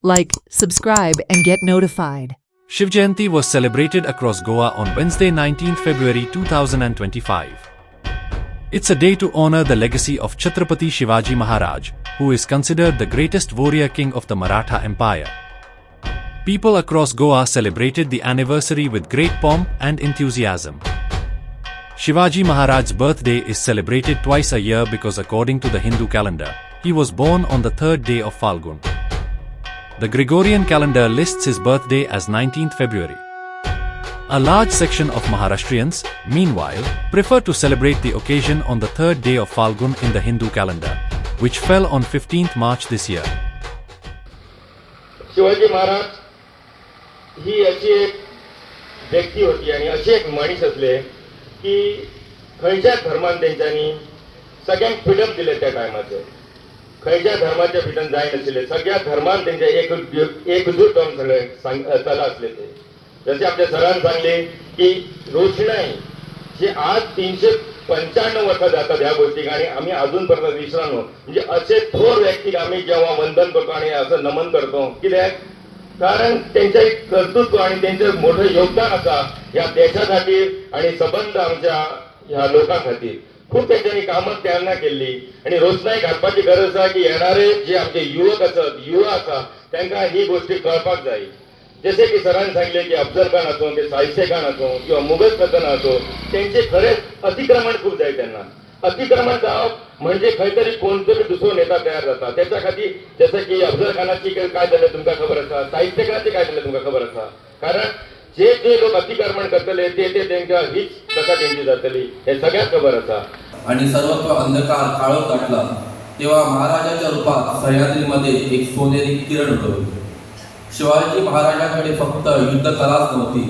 like, subscribe, and get notified. Shiv Jayanti was celebrated across Goa on Wednesday 19th February 2025. It's a day to honor the legacy of Chhatrapati Shivaji Maharaj, who is considered the greatest warrior king of the Maratha Empire. People across Goa celebrated the anniversary with great pomp and enthusiasm. Shivaji Maharaj's birthday is celebrated twice a year because according to the Hindu calendar, he was born on the third day of Falgun. The Gregorian calendar lists his birthday as 19th February. A large section of Maharashtrians, meanwhile, prefer to celebrate the occasion on the third day of Falgun in the Hindu calendar, which fell on 15th March this year. Shivaji Maharaj ही अशी एक व्यक्ती होती आणि अशी एक मनीस असले की खंयच्या धर्मान तेंच्यांनी सगळ्यांक फ्रीडम दिले त्या टायमाचेर. खंयच्या धर्माचे फ्रीडम जाय नाशिल्ले, सगळ्या धर्मान तेंचे एकजूट जावन सगळे चला असले ते. जसे आपल्या सरान सांगले की रोषणाई जी आज 395 वर्षां जातात ह्या गोष्टीक आणि आम्ही अजूनपर्यंत विसरलो. म्हणजे असे थोर व्यक्तीक आम्ही जेव्हा वंदन करतो आणि असं नमन करतो, कित्याक कारण त्यांचे कर्तृत्व आणि त्यांचं मोठं योगदान असा या देशासाठी आणि संबंध आमच्या ह्या लोकां खातीर खूप त्यांच्यानी कामं त्यांना केली. आणि रोषणाई घालपाची गरज आसा की येणारे जे आमचे युवक असत युवा आसा त्यांना ही गोष्टी कळपाक जाय. जसे की सरांनी सांगले की अफजल खान असो की साहित्य खान असो किंवा मुघल सल्तनत असो, त्यांचे खरेच अतिक्रमण खूप जाय. त्यांना अतिक्रमण जावप म्हणजे खंयतरी कोणतरी दुसरो नेता तयार जाता. त्याच्या खातीर जसं की अफजल खानाची काय झालं तुमका खबर आसा, साहित्य खानाचे काय झालं तुमका खबर आसा. कारण जे जे लोक अतिक्रमण करतले ते त्यांच्या हीच कथा त्यांची जातली हे सगळ्यात खबर आसा. आणि सर्वत्र अंधकार काळोख दाटला तेव्हा महाराजाच्या रूपात सह्याद्रीमध्ये एक सोनेरी किरण उगवली. शिवाजी महाराजांकडे फक्त युद्धकलाच नव्हती,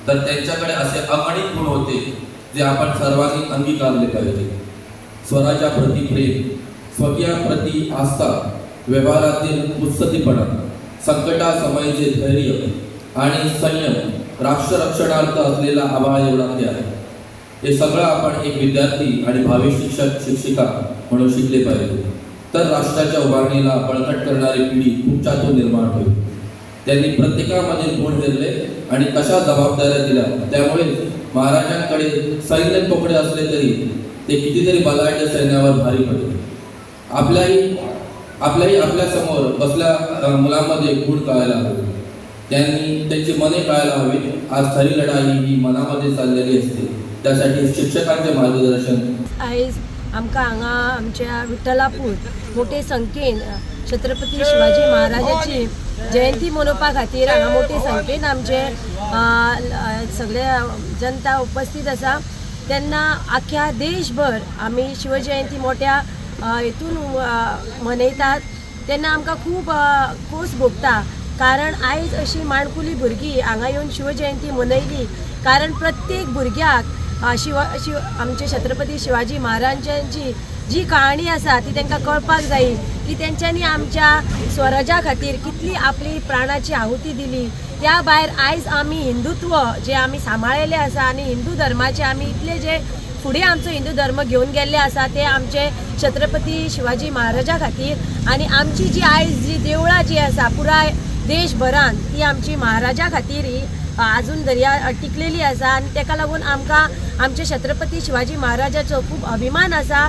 तर त्यांच्याकडे असे अगणित गुण होते जे आपण सर्वांनी अंगीकारले पाहिजे. स्वराज्याप्रती प्रेम, स्वकीयाप्रती आस्था, व्यवहारातील उत्सतीपणा, संकटासमयीचे धैर्य आणि संयम, राष्ट्ररक्षणार्थ असलेला आभाळ एवढा आहे. हे सगळं आपण एक विद्यार्थी आणि भावी शिक्षक शिक्षिका म्हणून शिकले पाहिजे. तर राष्ट्राच्या उभारणीला बळकट करणारी पिढी खूप चातुर निर्माण होईल. त्यांनी प्रत्येकामध्ये गुण हेरले आणि तशा जबाबदाऱ्या दिल्या. त्यामुळे महाराजांकडे सैन्य तुकडे असले तरी ते कितीतरी बलाढ्य सैन्यावर भारी पडले. आपल्या समोर बसल्या मुलांमध्ये गुण कळायला हवे, त्यांनी त्यांची मने कळायला हवी. आज खरी लढाई ही मनामध्ये चाललेली असते, त्यासाठी शिक्षकांचे मार्गदर्शन. आयज आमकां हांगा आमच्या विठ्ठलापूर मोठे संख्येन छत्रपती शिवाजी महाराजाची जयंती मनोवपा खातीर हांगा मोठे संख्येन आमचे सगळे जनता उपस्थित आसा. तेन्ना आख्या देशभर आमी शिवजयंती मोठ्या हेतून मनयतात. तेन्ना आमकां खूब खोस भोगता, कारण आयज अशी माणकुली भुरगीं हांगा येवन शिवजयंती मनयली. कारण प्रत्येक भुरग्याक आमचे छत्रपती शिवाजी महाराजांची जी कहाणी आसा ती तांकां कळपाक जाय की तेंच्यांनी आमच्या स्वराज्या खातीर कितली आपली प्राणाची आहुती दिली. त्या भायर आयज आमी हिंदुत्व जे आमी सांबाळिल्लें आसा आणि हिंदू धर्माचे आमी इतले जे फुडें आमचो हिंदू धर्म घेवन गेल्ले आसा ते आमचे छत्रपती शिवाजी महाराजा खातीर. आणि आमची जी आयज जी देवळां जी आसा पुराय देशभरान ती आमची महाराजा खातीर ही अजून दर्या टिकलेली आसा. आणि ताका लागून आमकां आमचे छत्रपती शिवाजी महाराजाचो खूब अभिमान आसा.